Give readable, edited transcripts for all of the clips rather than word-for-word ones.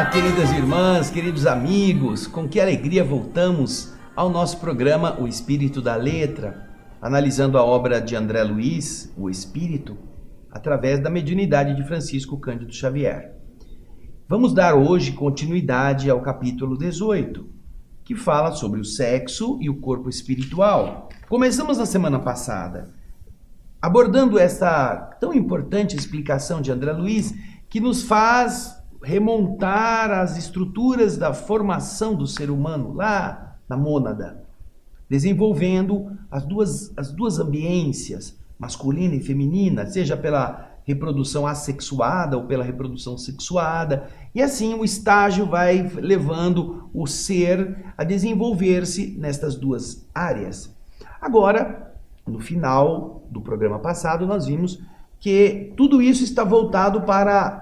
Olá, queridas irmãs, queridos amigos, com que alegria voltamos ao nosso programa O Espírito da Letra, analisando a obra de André Luiz, O Espírito, através da mediunidade de Francisco Cândido Xavier. Vamos dar hoje continuidade ao capítulo 18, que fala sobre o sexo e o corpo espiritual. Começamos na semana passada, abordando essa tão importante explicação de André Luiz, que nos faz remontar às estruturas da formação do ser humano, lá na mônada, desenvolvendo as duas ambiências, masculina e feminina, seja pela reprodução assexuada ou pela reprodução sexuada, e assim o estágio vai levando o ser a desenvolver-se nestas duas áreas. Agora, no final do programa passado, nós vimos que tudo isso está voltado para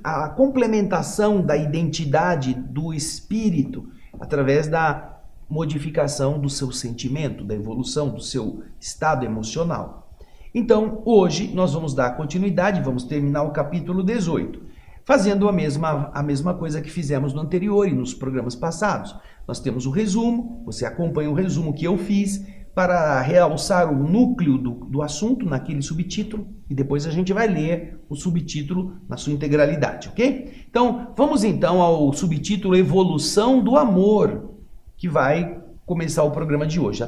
a complementação da identidade do espírito através da modificação do seu sentimento, da evolução do seu estado emocional. Então, hoje nós vamos dar continuidade, vamos terminar o capítulo 18, fazendo a mesma coisa que fizemos no anterior e nos programas passados. Nós temos o resumo, você acompanha o resumo que eu fiz, para realçar o núcleo do assunto naquele subtítulo, e depois a gente vai ler o subtítulo na sua integralidade, ok? Então, vamos então ao subtítulo Evolução do Amor, que vai começar o programa de hoje.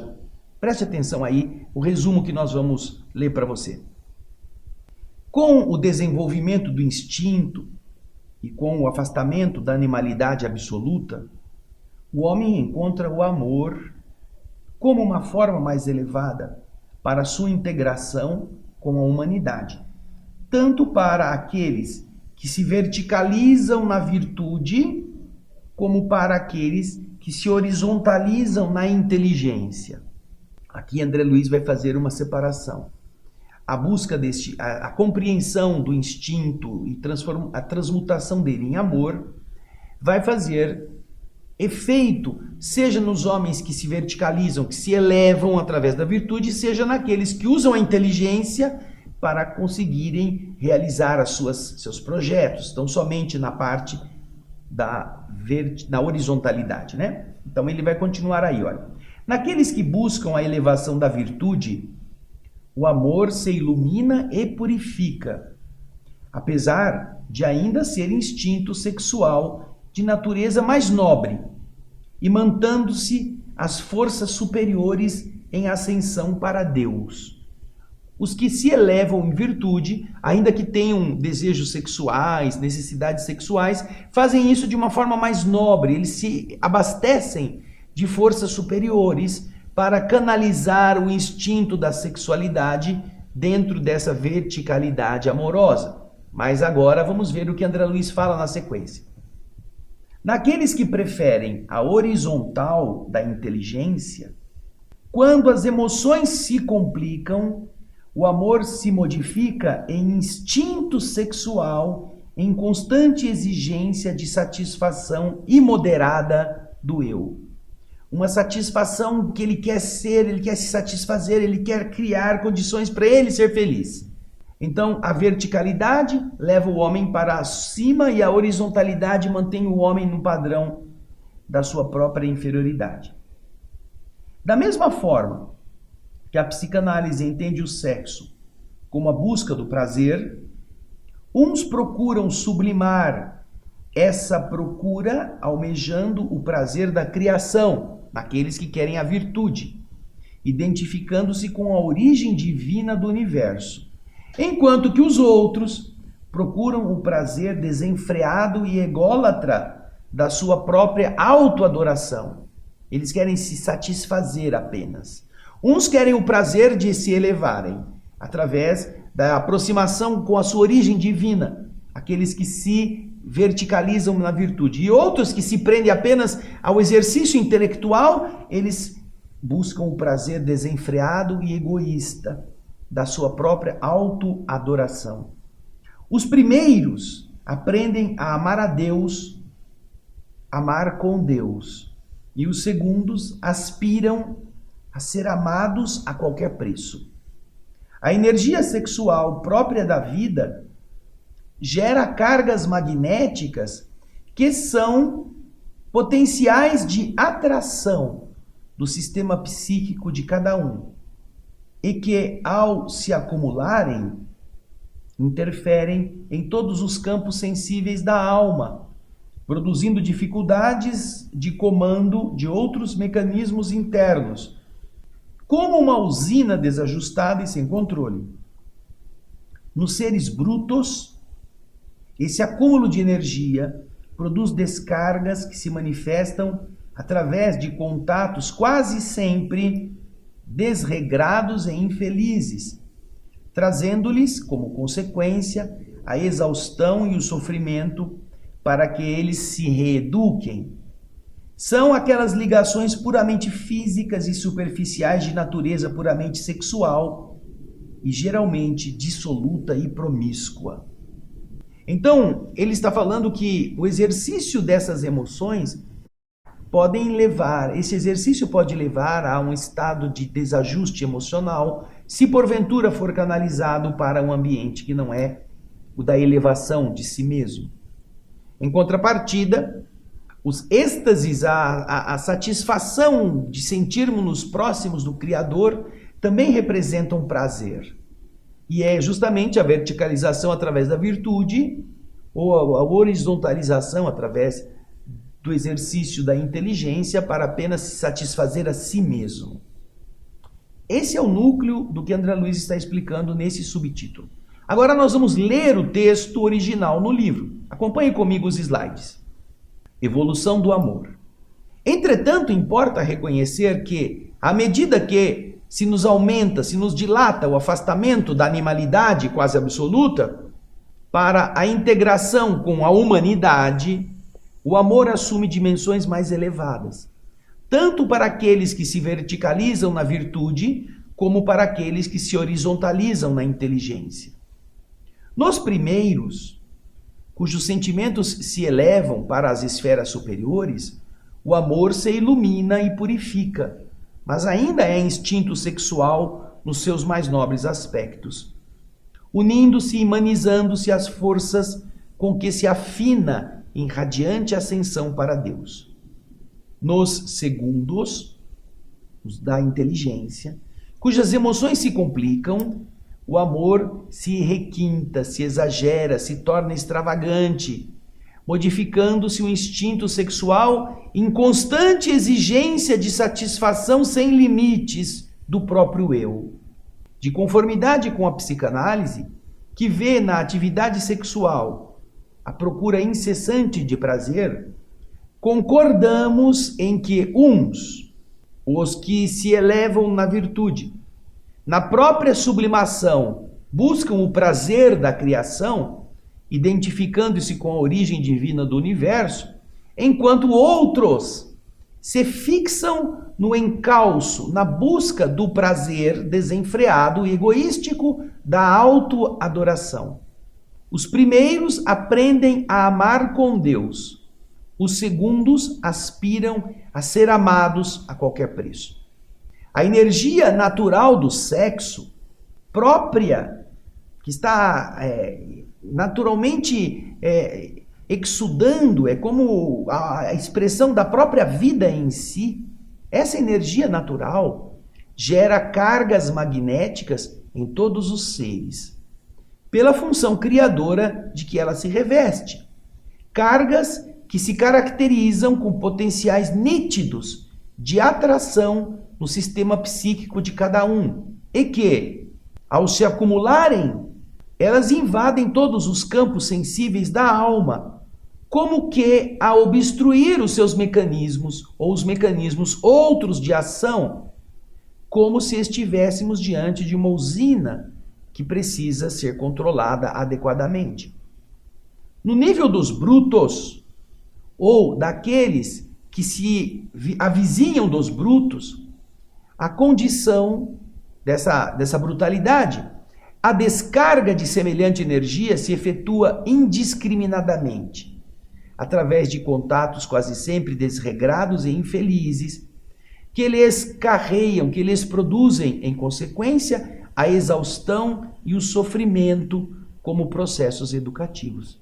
Preste atenção aí, o resumo que nós vamos ler para você. Com o desenvolvimento do instinto e com o afastamento da animalidade absoluta, o homem encontra o amor como uma forma mais elevada para sua integração com a humanidade, tanto para aqueles que se verticalizam na virtude, como para aqueles que se horizontalizam na inteligência. Aqui André Luiz vai fazer uma separação. A busca a compreensão do instinto e a transmutação dele em amor vai fazer efeito, seja nos homens que se verticalizam, que se elevam através da virtude, seja naqueles que usam a inteligência para conseguirem realizar seus projetos. Estão somente na parte da horizontalidade, né? Então ele vai continuar aí, olha. Naqueles que buscam a elevação da virtude, o amor se ilumina e purifica, apesar de ainda ser instinto sexual de natureza mais nobre, e mantendo-se as forças superiores em ascensão para Deus. Os que se elevam em virtude, ainda que tenham desejos sexuais, necessidades sexuais, fazem isso de uma forma mais nobre, eles se abastecem de forças superiores para canalizar o instinto da sexualidade dentro dessa verticalidade amorosa. Mas agora vamos ver o que André Luiz fala na sequência. Naqueles que preferem a horizontal da inteligência, quando as emoções se complicam, o amor se modifica em instinto sexual, em constante exigência de satisfação imoderada do eu. Uma satisfação que ele quer ser, ele quer se satisfazer, ele quer criar condições para ele ser feliz. Então, a verticalidade leva o homem para cima e a horizontalidade mantém o homem no padrão da sua própria inferioridade. Da mesma forma que a psicanálise entende o sexo como a busca do prazer, uns procuram sublimar essa procura almejando o prazer da criação, naqueles que querem a virtude, identificando-se com a origem divina do universo. Enquanto que os outros procuram o prazer desenfreado e ególatra da sua própria autoadoração. Eles querem se satisfazer apenas. Uns querem o prazer de se elevarem através da aproximação com a sua origem divina, aqueles que se verticalizam na virtude. E outros que se prendem apenas ao exercício intelectual, eles buscam o prazer desenfreado e egoísta da sua própria autoadoração. Os primeiros aprendem a amar a Deus, amar com Deus, e os segundos aspiram a ser amados a qualquer preço. A energia sexual própria da vida gera cargas magnéticas que são potenciais de atração do sistema psíquico de cada um e que, ao se acumularem, interferem em todos os campos sensíveis da alma, produzindo dificuldades de comando de outros mecanismos internos, como uma usina desajustada e sem controle. Nos seres brutos, esse acúmulo de energia produz descargas que se manifestam através de contatos quase sempre desregrados e infelizes, trazendo-lhes, como consequência, a exaustão e o sofrimento para que eles se reeduquem. São aquelas ligações puramente físicas e superficiais de natureza puramente sexual e geralmente dissoluta e promíscua. Então, ele está falando que o exercício dessas emoções esse exercício pode levar a um estado de desajuste emocional, se porventura for canalizado para um ambiente que não é o da elevação de si mesmo. Em contrapartida, os êxtases, a satisfação de sentirmos-nos próximos do Criador também representam prazer. E é justamente a verticalização através da virtude ou a horizontalização através do exercício da inteligência para apenas se satisfazer a si mesmo. Esse é o núcleo do que André Luiz está explicando nesse subtítulo. Agora nós vamos ler o texto original no livro. Acompanhe comigo os slides. Evolução do amor. Entretanto, importa reconhecer que, à medida que se nos aumenta, se nos dilata o afastamento da animalidade quase absoluta, para a integração com a humanidade, o amor assume dimensões mais elevadas, tanto para aqueles que se verticalizam na virtude, como para aqueles que se horizontalizam na inteligência. Nos primeiros, cujos sentimentos se elevam para as esferas superiores, o amor se ilumina e purifica, mas ainda é instinto sexual nos seus mais nobres aspectos, unindo-se e humanizando-se às forças com que se afina em radiante ascensão para Deus. Nos segundos, os da inteligência, cujas emoções se complicam, o amor se requinta, se exagera, se torna extravagante, modificando-se o instinto sexual em constante exigência de satisfação sem limites do próprio eu. De conformidade com a psicanálise, que vê na atividade sexual a procura incessante de prazer, concordamos em que os que se elevam na virtude, na própria sublimação, buscam o prazer da criação, identificando-se com a origem divina do universo, enquanto outros se fixam no encalço, na busca do prazer desenfreado e egoístico da autoadoração. Os primeiros aprendem a amar com Deus. Os segundos aspiram a ser amados a qualquer preço. A energia natural do sexo, própria, que está naturalmente exudando, é como a expressão da própria vida em si, essa energia natural gera cargas magnéticas em todos os seres, pela função criadora de que ela se reveste. Cargas que se caracterizam com potenciais nítidos de atração no sistema psíquico de cada um e que, ao se acumularem, elas invadem todos os campos sensíveis da alma, como que a obstruir os seus mecanismos ou os mecanismos outros de ação, como se estivéssemos diante de uma usina que precisa ser controlada adequadamente. No nível dos brutos, ou daqueles que se avizinham dos brutos, a condição dessa brutalidade, a descarga de semelhante energia se efetua indiscriminadamente, através de contatos quase sempre desregrados e infelizes, que lhes carreiam, que lhes produzem, em consequência, a exaustão e o sofrimento como processos educativos.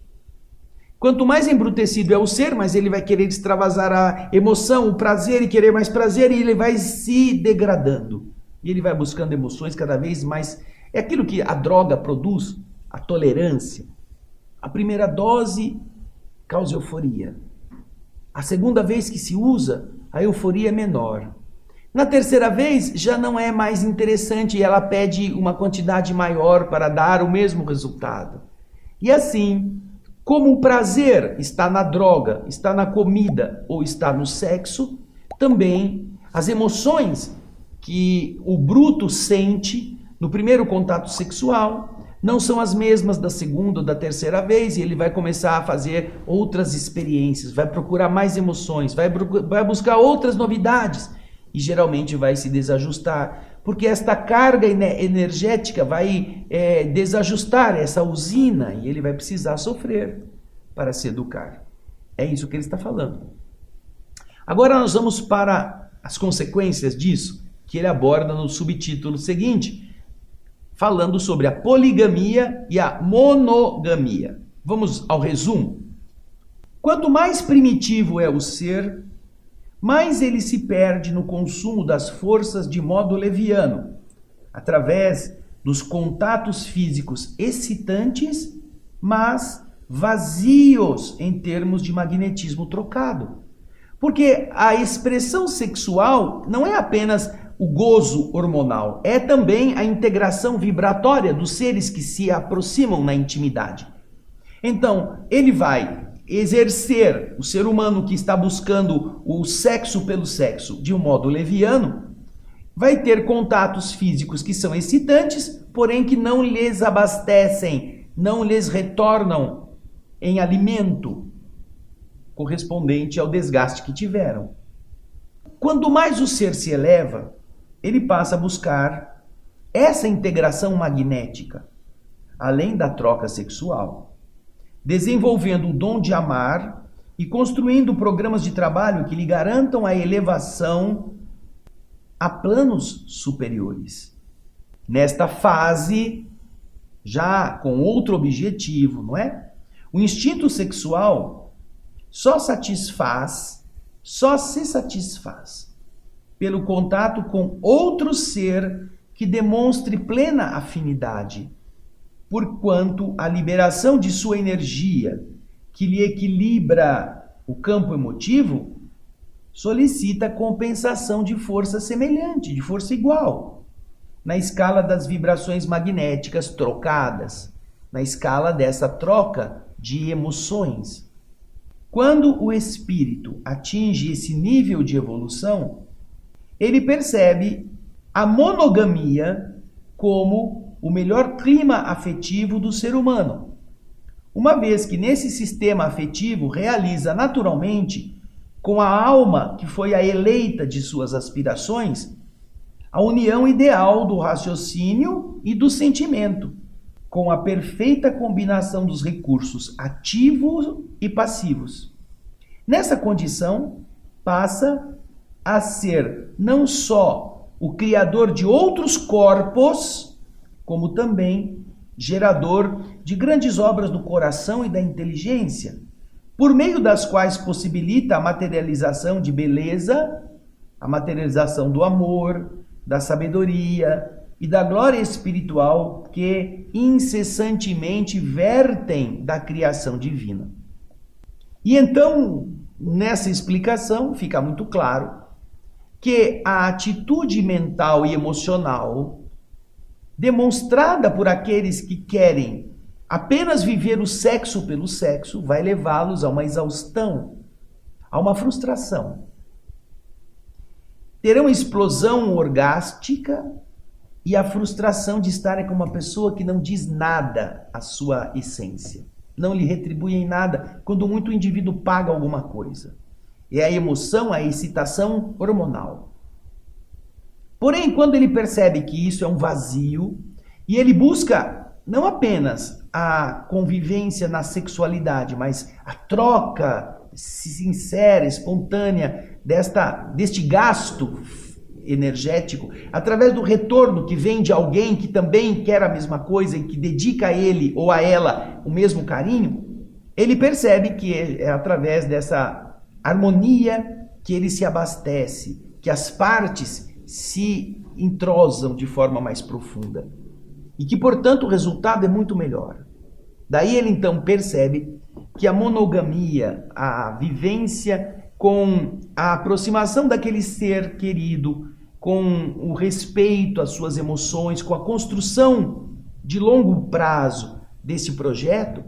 Quanto mais embrutecido é o ser, mais ele vai querer extravasar a emoção, o prazer e querer mais prazer, e ele vai se degradando. E ele vai buscando emoções cada vez mais. É aquilo que a droga produz, a tolerância. A primeira dose causa euforia. A segunda vez que se usa, a euforia é menor. Na terceira vez, já não é mais interessante e ela pede uma quantidade maior para dar o mesmo resultado. E assim, como o prazer está na droga, está na comida ou está no sexo, também as emoções que o bruto sente no primeiro contato sexual não são as mesmas da segunda ou da terceira vez, e ele vai começar a fazer outras experiências, vai procurar mais emoções, vai buscar outras novidades e geralmente vai se desajustar, porque esta carga energética vai desajustar essa usina e ele vai precisar sofrer para se educar. É isso que ele está falando. Agora nós vamos para as consequências disso, que ele aborda no subtítulo seguinte, falando sobre a poligamia e a monogamia. Vamos ao resumo. Quanto mais primitivo é o ser, mais ele se perde no consumo das forças de modo leviano, através dos contatos físicos excitantes, mas vazios em termos de magnetismo trocado. Porque a expressão sexual não é apenas o gozo hormonal, é também a integração vibratória dos seres que se aproximam na intimidade. Então, ele vai exercer, o ser humano que está buscando o sexo pelo sexo de um modo leviano, vai ter contatos físicos que são excitantes, porém que não lhes abastecem, não lhes retornam em alimento correspondente ao desgaste que tiveram. Quanto mais o ser se eleva, ele passa a buscar essa integração magnética, além da troca sexual, desenvolvendo o dom de amar e construindo programas de trabalho que lhe garantam a elevação a planos superiores. Nesta fase, já com outro objetivo, não é? O instinto sexual só se satisfaz pelo contato com outro ser que demonstre plena afinidade, porquanto a liberação de sua energia, que lhe equilibra o campo emotivo, solicita compensação de força semelhante, de força igual, na escala das vibrações magnéticas trocadas, na escala dessa troca de emoções. Quando o espírito atinge esse nível de evolução, ele percebe a monogamia como o melhor clima afetivo do ser humano, uma vez que nesse sistema afetivo realiza naturalmente, com a alma que foi a eleita de suas aspirações, a união ideal do raciocínio e do sentimento, com a perfeita combinação dos recursos ativos e passivos. Nessa condição, passa a ser não só o criador de outros corpos, como também gerador de grandes obras do coração e da inteligência, por meio das quais possibilita a materialização de beleza, a materialização do amor, da sabedoria e da glória espiritual que incessantemente vertem da criação divina. E então, nessa explicação, fica muito claro que a atitude mental e emocional demonstrada por aqueles que querem apenas viver o sexo pelo sexo vai levá-los a uma exaustão, a uma frustração. Terão explosão orgástica e a frustração de estarem com uma pessoa que não diz nada à sua essência, não lhe retribui em nada, quando muito o indivíduo paga alguma coisa. É a emoção, a excitação hormonal. Porém, quando ele percebe que isso é um vazio, e ele busca não apenas a convivência na sexualidade, mas a troca sincera, espontânea deste gasto energético, através do retorno que vem de alguém que também quer a mesma coisa e que dedica a ele ou a ela o mesmo carinho, ele percebe que é através dessa harmonia que ele se abastece, que as partes se entrosam de forma mais profunda e que, portanto, o resultado é muito melhor. Daí ele então percebe que a monogamia, a vivência com a aproximação daquele ser querido, com o respeito às suas emoções, com a construção de longo prazo desse projeto,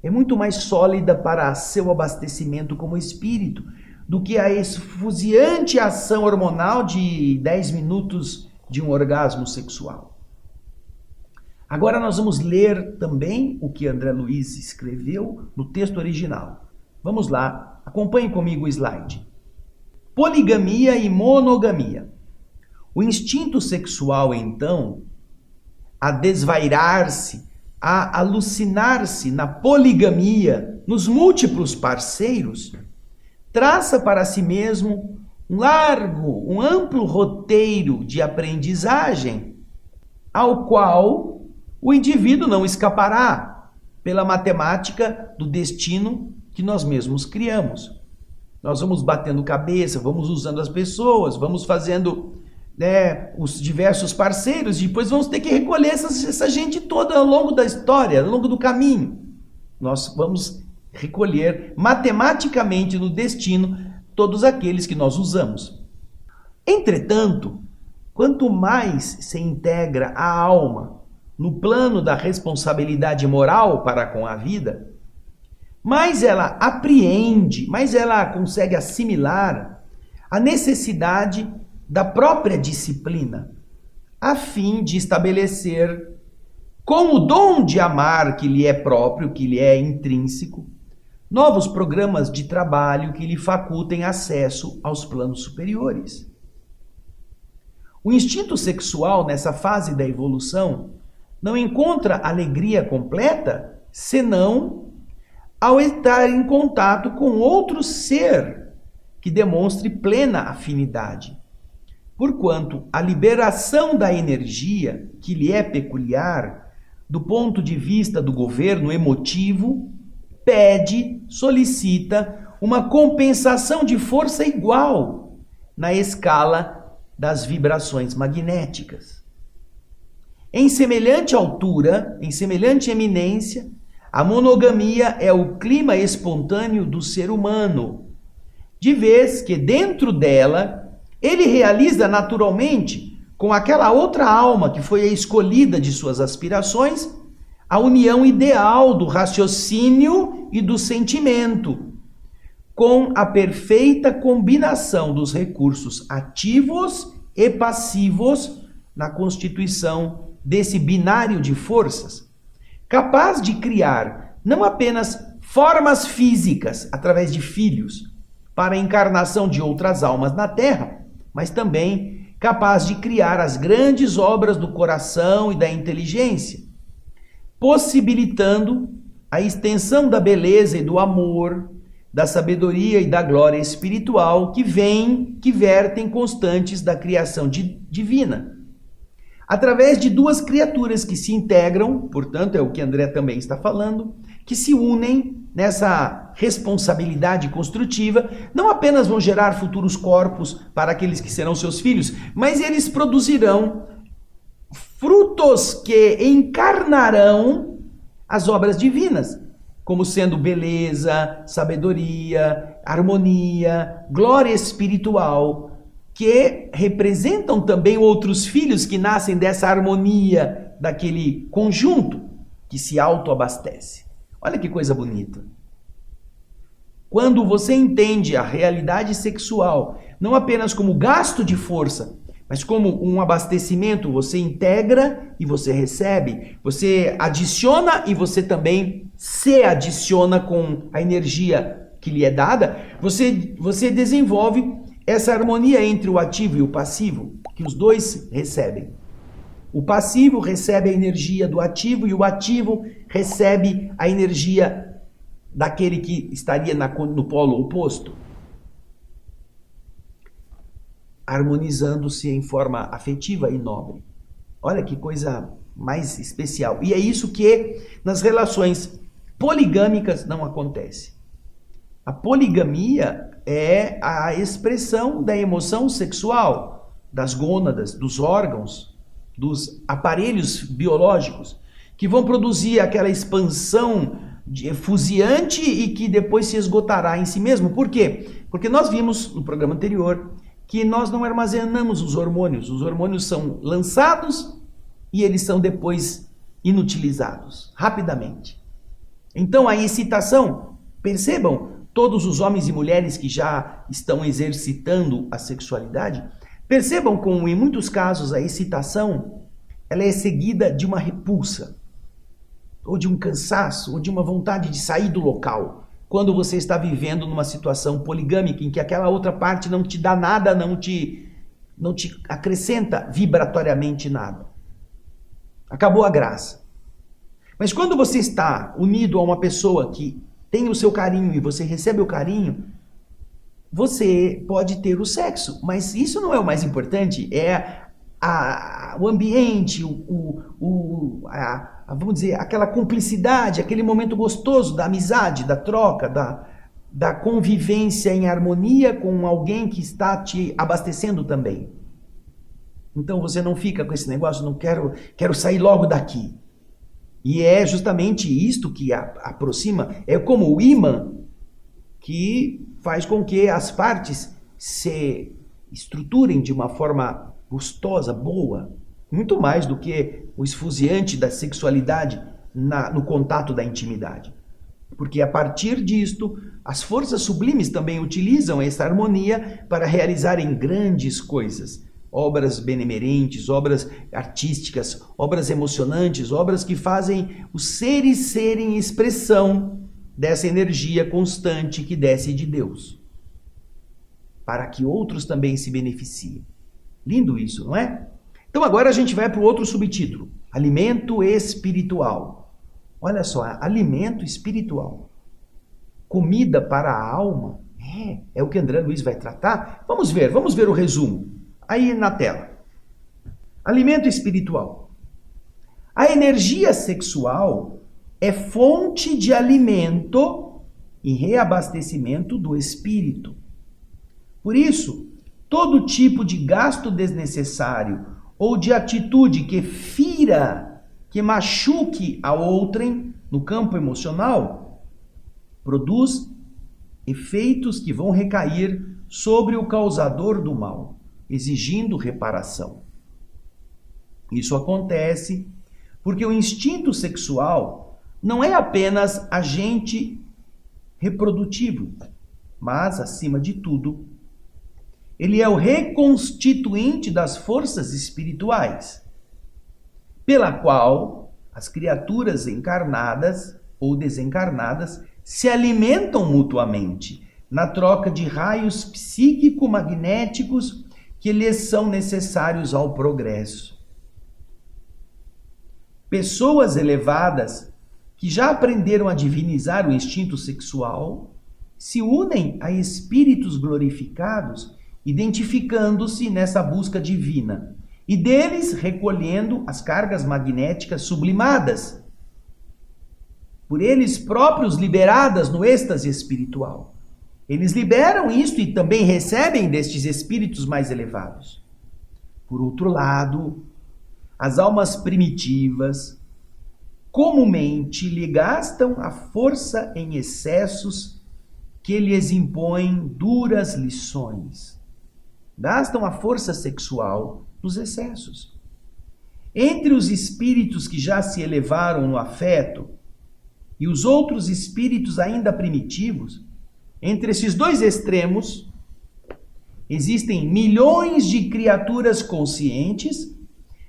é muito mais sólida para seu abastecimento como espírito do que a esfuziante ação hormonal de 10 minutos de um orgasmo sexual. Agora nós vamos ler também o que André Luiz escreveu no texto original. Vamos lá, acompanhe comigo o slide. Poligamia e monogamia. O instinto sexual, então, a desvairar-se, a alucinar-se na poligamia, nos múltiplos parceiros, traça para si mesmo um amplo roteiro de aprendizagem, ao qual o indivíduo não escapará pela matemática do destino que nós mesmos criamos. Nós vamos batendo cabeça, vamos usando as pessoas, vamos fazendo os diversos parceiros, e depois vamos ter que recolher essa gente toda ao longo da história, ao longo do caminho. Nós vamos recolher matematicamente no destino todos aqueles que nós usamos. Entretanto, quanto mais se integra a alma no plano da responsabilidade moral para com a vida, mais ela apreende, mais ela consegue assimilar a necessidade da própria disciplina, a fim de estabelecer, com o dom de amar que lhe é próprio, que lhe é intrínseco, novos programas de trabalho que lhe facultem acesso aos planos superiores. O instinto sexual, nessa fase da evolução, não encontra alegria completa senão ao estar em contato com outro ser que demonstre plena afinidade. Porquanto a liberação da energia que lhe é peculiar, do ponto de vista do governo emotivo, pede, solicita uma compensação de força igual na escala das vibrações magnéticas. Em semelhante altura, em semelhante eminência, a monogamia é o clima espontâneo do ser humano, de vez que dentro dela ele realiza naturalmente, com aquela outra alma que foi a escolhida de suas aspirações, a união ideal do raciocínio e do sentimento, com a perfeita combinação dos recursos ativos e passivos na constituição desse binário de forças, capaz de criar não apenas formas físicas através de filhos para a encarnação de outras almas na Terra, mas também capaz de criar as grandes obras do coração e da inteligência, possibilitando a extensão da beleza e do amor, da sabedoria e da glória espiritual que vertem constantes da criação divina. Através de duas criaturas que se integram, portanto, é o que André também está falando, que se unem nessa responsabilidade construtiva, não apenas vão gerar futuros corpos para aqueles que serão seus filhos, mas eles produzirão frutos que encarnarão as obras divinas, como sendo beleza, sabedoria, harmonia, glória espiritual, que representam também outros filhos que nascem dessa harmonia daquele conjunto que se autoabastece. Olha que coisa bonita. Quando você entende a realidade sexual, não apenas como gasto de força, mas como um abastecimento, você integra e você recebe, você adiciona e você também se adiciona com a energia que lhe é dada, você desenvolve essa harmonia entre o ativo e o passivo, que os dois recebem. O passivo recebe a energia do ativo e o ativo recebe a energia daquele que estaria no polo oposto, harmonizando-se em forma afetiva e nobre. Olha que coisa mais especial. E é isso que nas relações poligâmicas não acontece. A poligamia é a expressão da emoção sexual, das gônadas, dos órgãos, dos aparelhos biológicos, que vão produzir aquela expansão fusiante e que depois se esgotará em si mesmo. Por quê? Porque nós vimos no programa anterior que nós não armazenamos os hormônios são lançados e eles são depois inutilizados, rapidamente. Então a excitação, percebam, todos os homens e mulheres que já estão exercitando a sexualidade, percebam como em muitos casos a excitação ela é seguida de uma repulsa, ou de um cansaço, ou de uma vontade de sair do local, quando você está vivendo numa situação poligâmica, em que aquela outra parte não te dá nada, não te acrescenta vibratoriamente nada. Acabou a graça. Mas quando você está unido a uma pessoa que tem o seu carinho e você recebe o carinho, você pode ter o sexo, mas isso não é o mais importante, é o ambiente, vamos dizer, aquela cumplicidade, aquele momento gostoso da amizade, da troca, da convivência em harmonia com alguém que está te abastecendo também. Então você não fica com esse negócio, não quero sair logo daqui. E é justamente isto que aproxima, é como o ímã que faz com que as partes se estruturem de uma forma gostosa, boa, muito mais do que o esfuziante da sexualidade no contato da intimidade. Porque a partir disto, as forças sublimes também utilizam essa harmonia para realizarem grandes coisas. Obras benemerentes, obras artísticas, obras emocionantes, obras que fazem os seres serem expressão dessa energia constante que desce de Deus, para que outros também se beneficiem. Lindo isso, não é? Então agora a gente vai para o outro subtítulo, alimento espiritual. Olha só, alimento espiritual. Comida para a alma, é o que André Luiz vai tratar. Vamos ver o resumo. Aí na tela. Alimento espiritual. A energia sexual é fonte de alimento e reabastecimento do espírito. Por isso, todo tipo de gasto desnecessário ou de atitude que fira, que machuque a outrem no campo emocional, produz efeitos que vão recair sobre o causador do mal, exigindo reparação. Isso acontece porque o instinto sexual não é apenas agente reprodutivo, mas, acima de tudo, ele é o reconstituinte das forças espirituais, pela qual as criaturas encarnadas ou desencarnadas se alimentam mutuamente, na troca de raios psíquico-magnéticos que lhes são necessários ao progresso. Pessoas elevadas que já aprenderam a divinizar o instinto sexual se unem a espíritos glorificados, identificando-se nessa busca divina e deles recolhendo as cargas magnéticas sublimadas, por eles próprios liberadas no êxtase espiritual. Eles liberam isto e também recebem destes espíritos mais elevados. Por outro lado, as almas primitivas comumente lhe gastam a força em excessos que lhes impõem duras lições. Gastam a força sexual nos excessos. Entre os espíritos que já se elevaram no afeto e os outros espíritos ainda primitivos, entre esses dois extremos, existem milhões de criaturas conscientes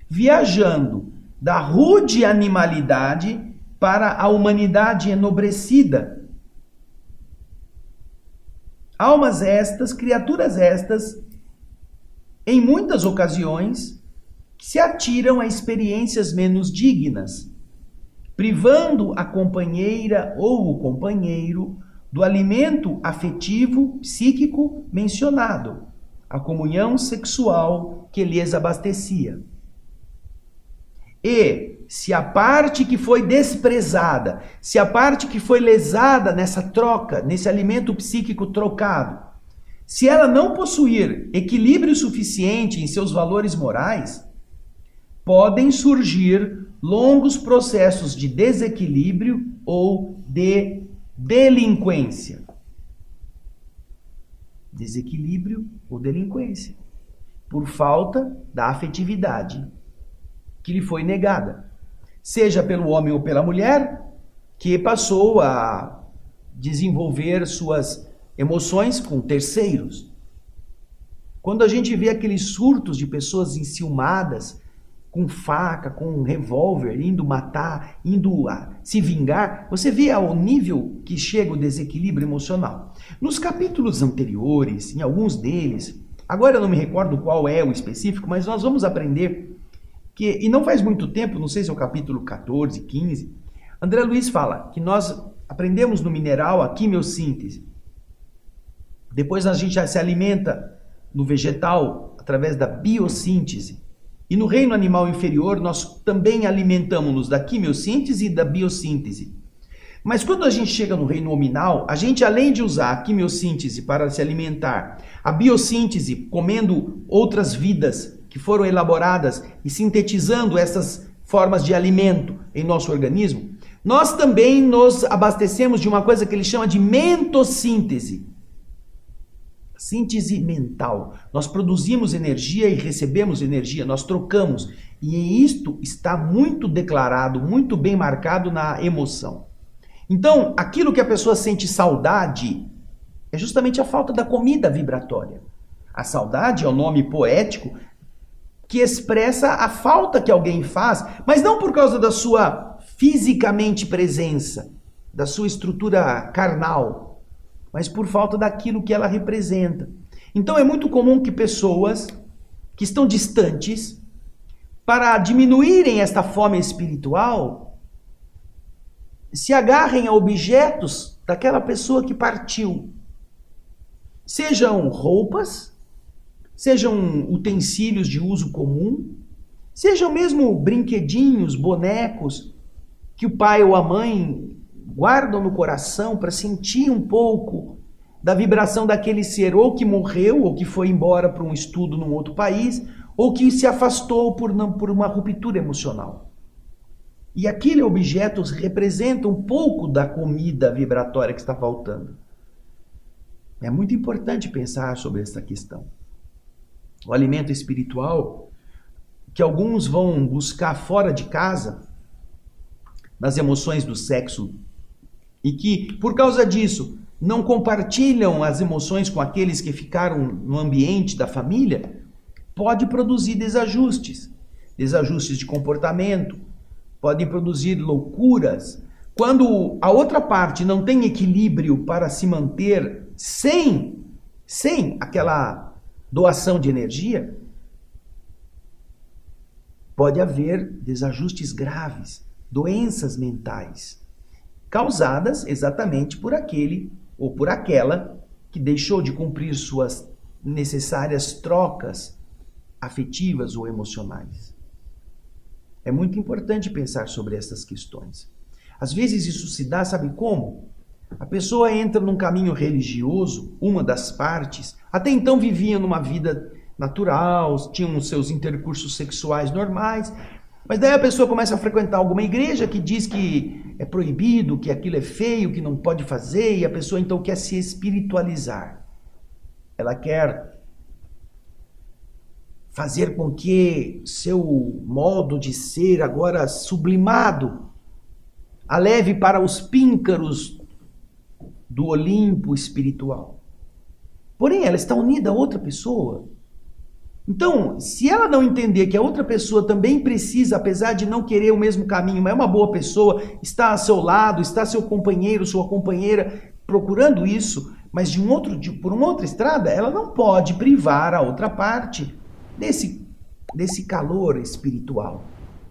viajando da rude animalidade para a humanidade enobrecida. Almas estas, criaturas estas, em muitas ocasiões, se atiram a experiências menos dignas, privando a companheira ou o companheiro do alimento afetivo, psíquico mencionado, a comunhão sexual que lhes abastecia. E, se a parte que foi desprezada, se a parte que foi lesada nessa troca, nesse alimento psíquico trocado, se ela não possuir equilíbrio suficiente em seus valores morais, podem surgir longos processos de desequilíbrio ou de delinquência. Desequilíbrio ou delinquência, por falta da afetividade que lhe foi negada, seja pelo homem ou pela mulher, que passou a desenvolver suas emoções com terceiros. Quando a gente vê aqueles surtos de pessoas enciumadas, com faca, com revólver, indo matar, indo se vingar, você vê ao nível que chega o desequilíbrio emocional. Nos capítulos anteriores, em alguns deles, agora eu não me recordo qual é o específico, mas nós vamos aprender que, e não faz muito tempo, não sei se é o capítulo 14, 15, André Luiz fala que nós aprendemos no mineral a quimiossíntese. Depois a gente já se alimenta no vegetal através da biossíntese. E no reino animal inferior, nós também alimentamos-nos da quimiossíntese e da biossíntese. Mas quando a gente chega no reino hominal, a gente, além de usar a quimiossíntese para se alimentar, a biossíntese comendo outras vidas que foram elaboradas e sintetizando essas formas de alimento em nosso organismo, nós também nos abastecemos de uma coisa que ele chama de mentossíntese. Síntese mental. Nós produzimos energia e recebemos energia, nós trocamos. E isto está muito declarado, muito bem marcado na emoção. Então, aquilo que a pessoa sente saudade é justamente a falta da comida vibratória. A saudade é o nome poético que expressa a falta que alguém faz, mas não por causa da sua fisicamente presença, da sua estrutura carnal, mas por falta daquilo que ela representa. Então é muito comum que pessoas que estão distantes, para diminuírem esta fome espiritual, se agarrem a objetos daquela pessoa que partiu. Sejam roupas, sejam utensílios de uso comum, sejam mesmo brinquedinhos, bonecos, que o pai ou a mãe guardam no coração para sentir um pouco da vibração daquele ser, ou que morreu, ou que foi embora para um estudo num outro país, ou que se afastou por uma ruptura emocional. E aquele objeto representa um pouco da comida vibratória que está faltando. É muito importante pensar sobre essa questão. O alimento espiritual, que alguns vão buscar fora de casa, nas emoções do sexo, e que, por causa disso, não compartilham as emoções com aqueles que ficaram no ambiente da família, pode produzir desajustes de comportamento, podem produzir loucuras. Quando a outra parte não tem equilíbrio para se manter sem aquela doação de energia, pode haver desajustes graves, doenças mentais, causadas exatamente por aquele ou por aquela que deixou de cumprir suas necessárias trocas afetivas ou emocionais. É muito importante pensar sobre essas questões. Às vezes isso se dá, sabe como? A pessoa entra num caminho religioso, uma das partes, até então vivia numa vida natural, tinham seus intercursos sexuais normais, mas daí a pessoa começa a frequentar alguma igreja que diz que é proibido, que aquilo é feio, que não pode fazer, e a pessoa então quer se espiritualizar. Ela quer fazer com que seu modo de ser, agora sublimado, a leve para os píncaros do Olimpo espiritual. Porém, ela está unida a outra pessoa. Então, se ela não entender que a outra pessoa também precisa, apesar de não querer o mesmo caminho, mas é uma boa pessoa, está ao seu lado, está seu companheiro, sua companheira procurando isso, mas por uma outra estrada, ela não pode privar a outra parte desse calor espiritual.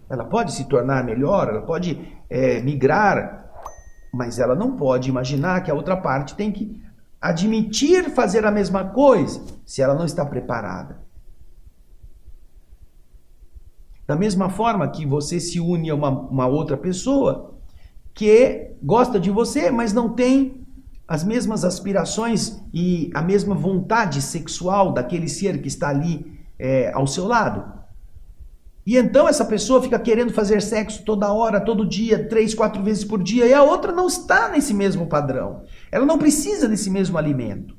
Ela pode se tornar melhor, ela pode migrar, mas ela não pode imaginar que a outra parte tem que admitir fazer a mesma coisa se ela não está preparada. Da mesma forma que você se une a uma outra pessoa que gosta de você, mas não tem as mesmas aspirações e a mesma vontade sexual daquele ser que está ali ao seu lado. E então essa pessoa fica querendo fazer sexo toda hora, todo dia, 3, 4 vezes por dia, e a outra não está nesse mesmo padrão. Ela não precisa desse mesmo alimento.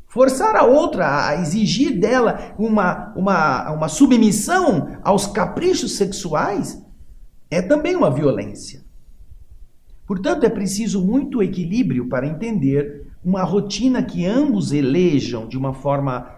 Forçar a outra a exigir dela uma submissão aos caprichos sexuais é também uma violência. Portanto, é preciso muito equilíbrio para entender uma rotina que ambos elejam de uma forma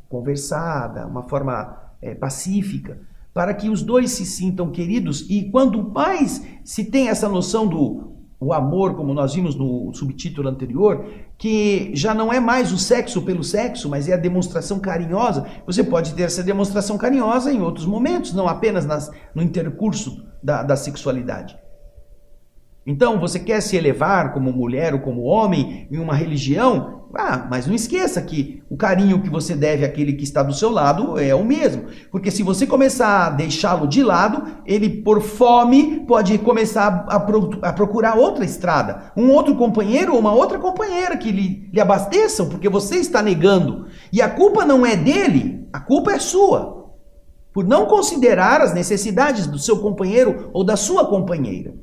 conversada, uma forma pacífica, para que os dois se sintam queridos. E quando mais se tem essa noção do amor, como nós vimos no subtítulo anterior, que já não é mais o sexo pelo sexo, mas é a demonstração carinhosa. Você pode ter essa demonstração carinhosa em outros momentos, não apenas no intercurso da sexualidade. Então, você quer se elevar como mulher ou como homem em uma religião? Mas não esqueça que o carinho que você deve àquele que está do seu lado é o mesmo. Porque se você começar a deixá-lo de lado, ele por fome pode começar a procurar outra estrada, um outro companheiro ou uma outra companheira que lhe abasteçam, porque você está negando. E a culpa não é dele, a culpa é sua, por não considerar as necessidades do seu companheiro ou da sua companheira.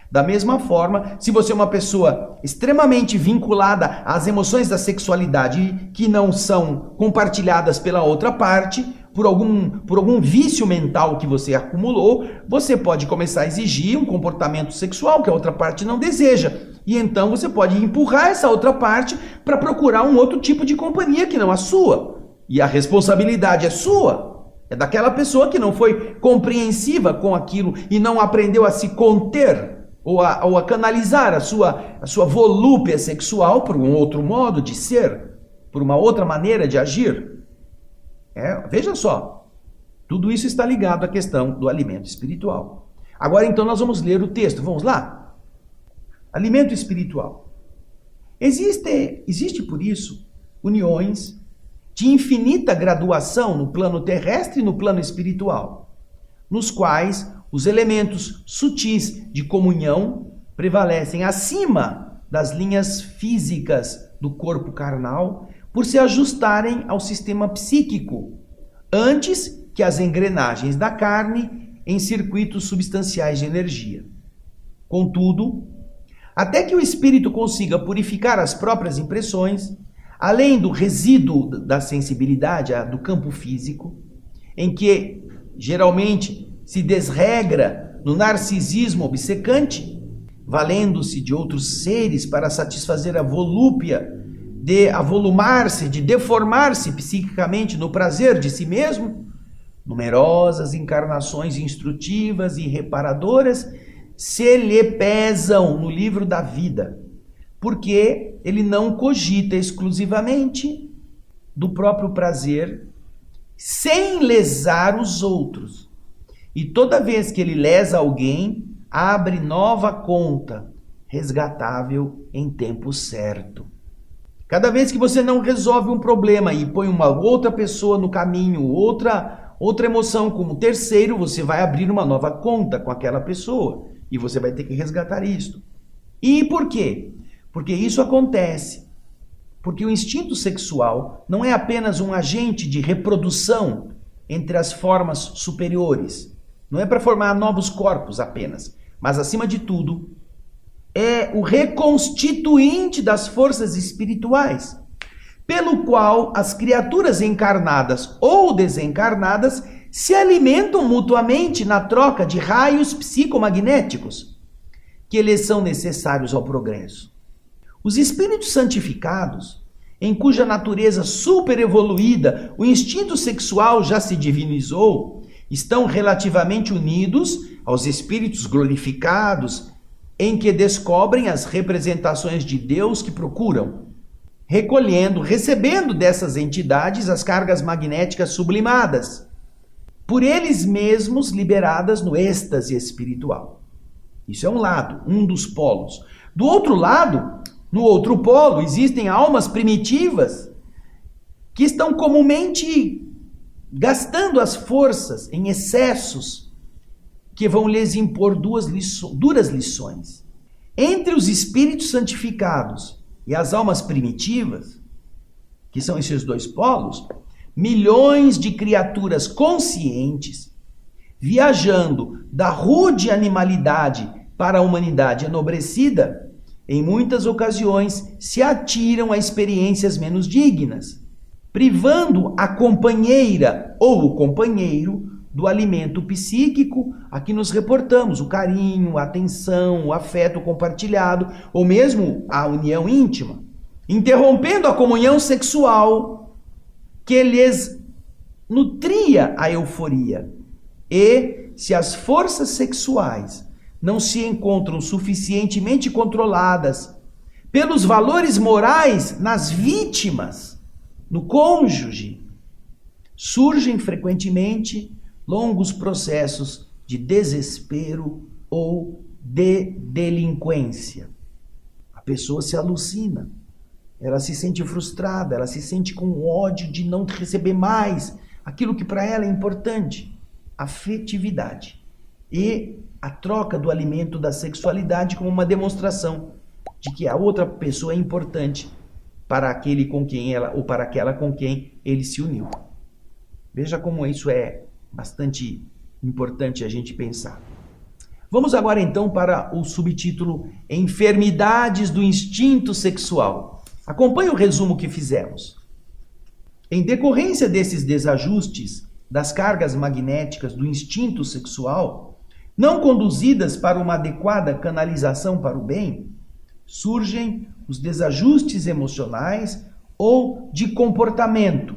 Da mesma forma, se você é uma pessoa extremamente vinculada às emoções da sexualidade que não são compartilhadas pela outra parte, por algum vício mental que você acumulou, você pode começar a exigir um comportamento sexual que a outra parte não deseja. E então você pode empurrar essa outra parte para procurar um outro tipo de companhia que não a sua. E a responsabilidade é sua. É daquela pessoa que não foi compreensiva com aquilo e não aprendeu a se conter. Ou a canalizar a sua volúpia sexual por um outro modo de ser, por uma outra maneira de agir. Veja só, tudo isso está ligado à questão do alimento espiritual. Agora então nós vamos ler o texto, vamos lá? Alimento espiritual. Existe por isso uniões de infinita graduação no plano terrestre e no plano espiritual, nos quais os elementos sutis de comunhão prevalecem acima das linhas físicas do corpo carnal por se ajustarem ao sistema psíquico, antes que as engrenagens da carne em circuitos substanciais de energia. Contudo, até que o espírito consiga purificar as próprias impressões, além do resíduo da sensibilidade, do campo físico, em que geralmente se desregra no narcisismo obcecante, valendo-se de outros seres para satisfazer a volúpia de avolumar-se, de deformar-se psiquicamente no prazer de si mesmo, numerosas encarnações instrutivas e reparadoras se lhe pesam no livro da vida, porque ele não cogita exclusivamente do próprio prazer, sem lesar os outros. E toda vez que ele lesa alguém, abre nova conta, resgatável em tempo certo. Cada vez que você não resolve um problema e põe uma outra pessoa no caminho, outra emoção como terceiro, você vai abrir uma nova conta com aquela pessoa e você vai ter que resgatar isto. E por quê? Porque isso acontece porque o instinto sexual não é apenas um agente de reprodução entre as formas superiores. Não é para formar novos corpos apenas, mas acima de tudo, é o reconstituinte das forças espirituais, pelo qual as criaturas encarnadas ou desencarnadas se alimentam mutuamente na troca de raios psicomagnéticos, que lhes são necessários ao progresso. Os espíritos santificados, em cuja natureza superevoluída o instinto sexual já se divinizou, estão relativamente unidos aos espíritos glorificados, em que descobrem as representações de Deus que procuram, recebendo dessas entidades as cargas magnéticas sublimadas, por eles mesmos liberadas no êxtase espiritual. Isso é um lado, um dos polos. Do outro lado, no outro polo, existem almas primitivas que estão comumente gastando as forças em excessos que vão lhes impor duras lições. Entre os espíritos santificados e as almas primitivas, que são esses dois polos, milhões de criaturas conscientes, viajando da rude animalidade para a humanidade enobrecida, em muitas ocasiões se atiram a experiências menos dignas, privando a companheira ou o companheiro do alimento psíquico a que nos reportamos, o carinho, a atenção, o afeto compartilhado, ou mesmo a união íntima, interrompendo a comunhão sexual que lhes nutria a euforia. E, se as forças sexuais não se encontram suficientemente controladas pelos valores morais nas vítimas, no cônjuge, surgem frequentemente longos processos de desespero ou de delinquência. A pessoa se alucina, ela se sente frustrada, ela se sente com ódio de não receber mais aquilo que para ela é importante, afetividade. E a troca do alimento da sexualidade como uma demonstração de que a outra pessoa é importante para aquele com quem ela, ou para aquela com quem ele se uniu. Veja como isso é bastante importante a gente pensar. Vamos agora então para o subtítulo Enfermidades do Instinto Sexual. Acompanhe o resumo que fizemos. Em decorrência desses desajustes das cargas magnéticas do instinto sexual, não conduzidas para uma adequada canalização para o bem, surgem os desajustes emocionais ou de comportamento,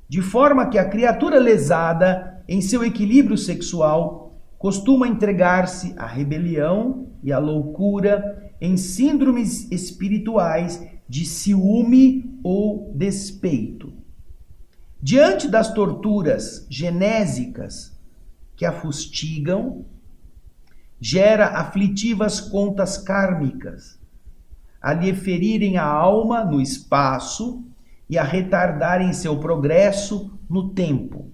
de forma que a criatura lesada em seu equilíbrio sexual costuma entregar-se à rebelião e à loucura em síndromes espirituais de ciúme ou despeito. Diante das torturas genésicas que a fustigam, gera aflitivas contas kármicas, a lhe ferirem a alma no espaço e a retardarem seu progresso no tempo.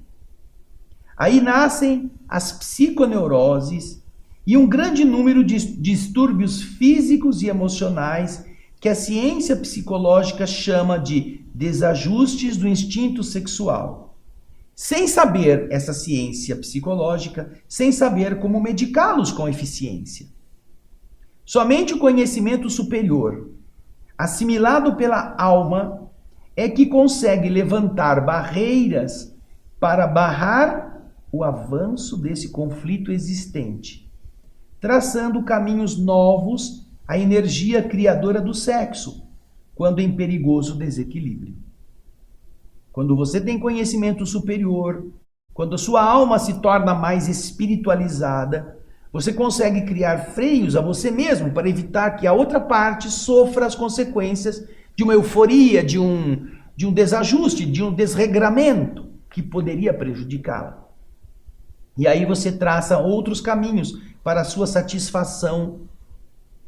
Aí nascem as psiconeuroses e um grande número de distúrbios físicos e emocionais que a ciência psicológica chama de desajustes do instinto sexual. Sem saber essa ciência psicológica, sem saber como medicá-los com eficiência. Somente o conhecimento superior, assimilado pela alma, é que consegue levantar barreiras para barrar o avanço desse conflito existente, traçando caminhos novos à energia criadora do sexo, quando em perigoso desequilíbrio. Quando você tem conhecimento superior, quando a sua alma se torna mais espiritualizada, você consegue criar freios a você mesmo para evitar que a outra parte sofra as consequências de uma euforia, de um desajuste, de um desregramento que poderia prejudicá-la. E aí você traça outros caminhos para a sua satisfação,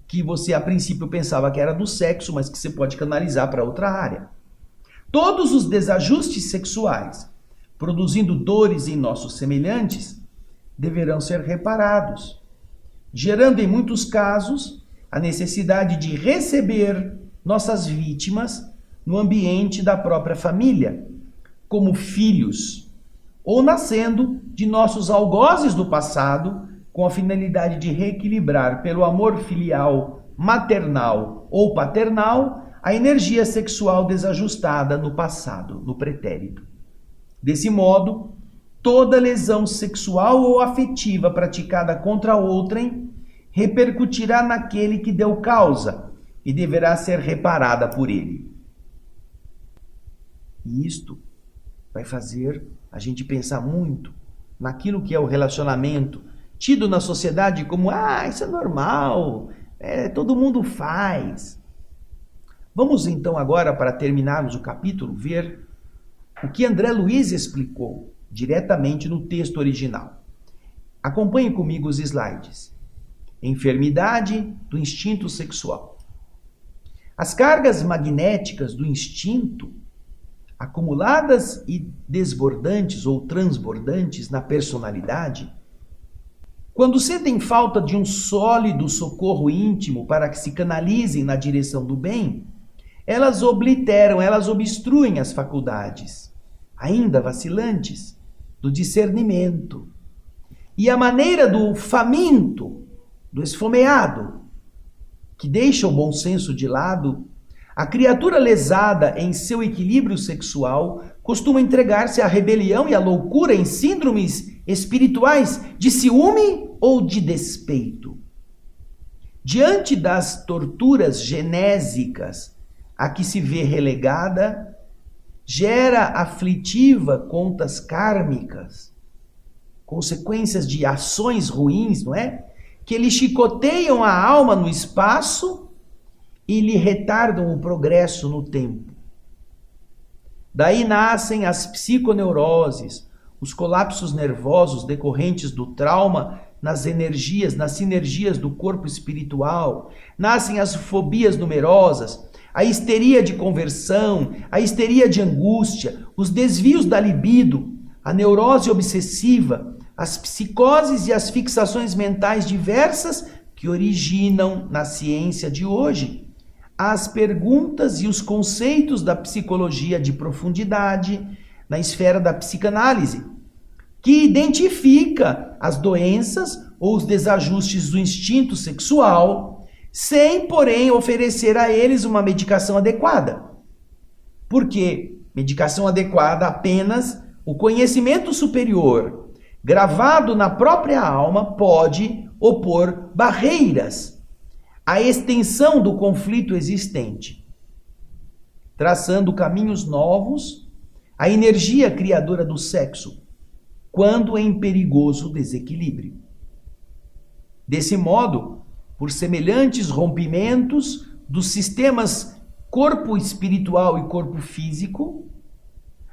que você a princípio pensava que era do sexo, mas que você pode canalizar para outra área. Todos os desajustes sexuais, produzindo dores em nossos semelhantes, deverão ser reparados, gerando em muitos casos a necessidade de receber nossas vítimas no ambiente da própria família, como filhos, ou nascendo de nossos algozes do passado, com a finalidade de reequilibrar pelo amor filial, maternal ou paternal, a energia sexual desajustada no passado, no pretérito. Desse modo, toda lesão sexual ou afetiva praticada contra outrem repercutirá naquele que deu causa e deverá ser reparada por ele. E isto vai fazer a gente pensar muito naquilo que é o relacionamento, tido na sociedade como, isso é normal, todo mundo faz. Vamos então agora, para terminarmos o capítulo, ver o que André Luiz explicou diretamente no texto original. Acompanhe comigo os slides. Enfermidade do instinto sexual. As cargas magnéticas do instinto acumuladas e desbordantes ou transbordantes na personalidade, quando sentem falta de um sólido socorro íntimo para que se canalizem na direção do bem, elas obliteram, elas obstruem as faculdades, ainda vacilantes, do discernimento. E a maneira do faminto, do esfomeado, que deixa o bom senso de lado, a criatura lesada em seu equilíbrio sexual costuma entregar-se à rebelião e à loucura em síndromes espirituais de ciúme ou de despeito. Diante das torturas genésicas a que se vê relegada, gera aflitiva contas kármicas, consequências de ações ruins, não é? Que lhe chicoteiam a alma no espaço e lhe retardam o progresso no tempo. Daí nascem as psiconeuroses, os colapsos nervosos decorrentes do trauma nas energias, nas sinergias do corpo espiritual. Nascem as fobias numerosas, a histeria de conversão, a histeria de angústia, os desvios da libido, a neurose obsessiva, as psicoses e as fixações mentais diversas que originam na ciência de hoje as perguntas e os conceitos da psicologia de profundidade na esfera da psicanálise, que identifica as doenças ou os desajustes do instinto sexual, sem, porém, oferecer a eles uma medicação adequada. Porque medicação adequada apenas o conhecimento superior, gravado na própria alma, pode opor barreiras à extensão do conflito existente, traçando caminhos novos à energia criadora do sexo, quando em perigoso desequilíbrio. Desse modo, por semelhantes rompimentos dos sistemas corpo espiritual e corpo físico,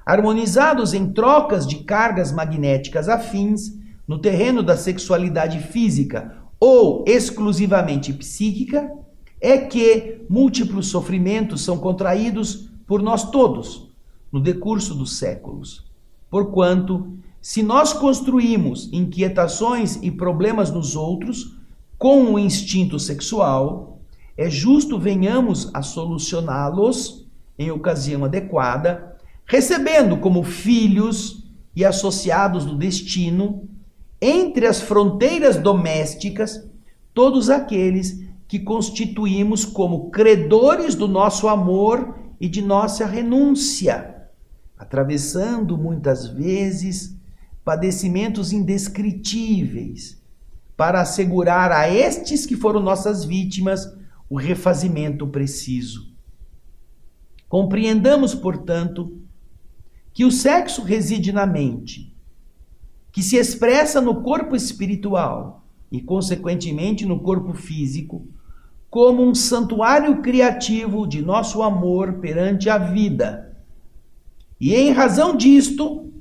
harmonizados em trocas de cargas magnéticas afins no terreno da sexualidade física ou exclusivamente psíquica, é que múltiplos sofrimentos são contraídos por nós todos no decurso dos séculos. Porquanto, se nós construímos inquietações e problemas nos outros com o instinto sexual, é justo venhamos a solucioná-los em ocasião adequada, recebendo como filhos e associados do destino, entre as fronteiras domésticas, todos aqueles que constituímos como credores do nosso amor e de nossa renúncia, atravessando muitas vezes padecimentos indescritíveis, para assegurar a estes que foram nossas vítimas o refazimento preciso. Compreendamos, portanto, que o sexo reside na mente, que se expressa no corpo espiritual e, consequentemente, no corpo físico, como um santuário criativo de nosso amor perante a vida. E em razão disto,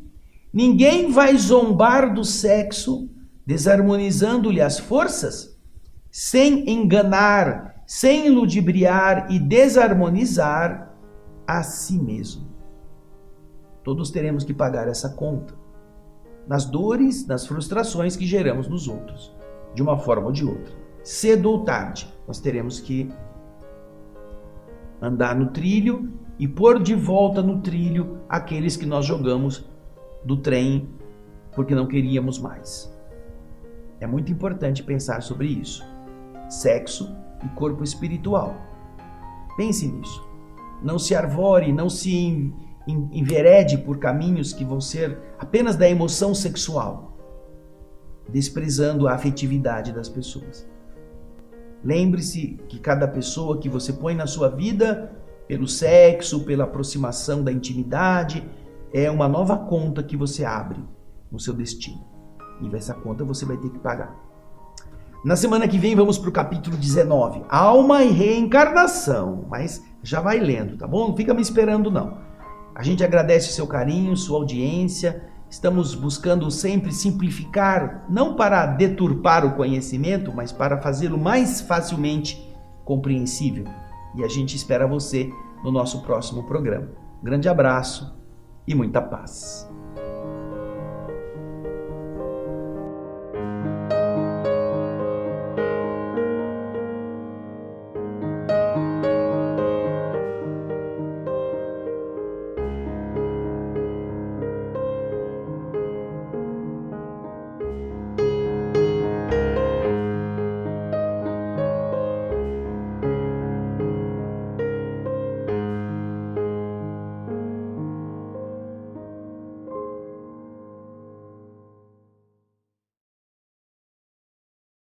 ninguém vai zombar do sexo, desarmonizando-lhe as forças, sem enganar, sem ludibriar e desarmonizar a si mesmo. Todos teremos que pagar essa conta, nas dores, nas frustrações que geramos nos outros, de uma forma ou de outra. Cedo ou tarde, nós teremos que andar no trilho e pôr de volta no trilho aqueles que nós jogamos do trem porque não queríamos mais. É muito importante pensar sobre isso. Sexo e corpo espiritual. Pense nisso. Não se arvore, não se enverede por caminhos que vão ser apenas da emoção sexual, desprezando a afetividade das pessoas. Lembre-se que cada pessoa que você põe na sua vida, pelo sexo, pela aproximação da intimidade, é uma nova conta que você abre no seu destino. E essa conta você vai ter que pagar. Na semana que vem vamos para o capítulo 19, Alma e Reencarnação. Mas já vai lendo, tá bom? Não fica me esperando não. A gente agradece o seu carinho, sua audiência. Estamos buscando sempre simplificar, não para deturpar o conhecimento, mas para fazê-lo mais facilmente compreensível. E a gente espera você no nosso próximo programa. Grande abraço e muita paz.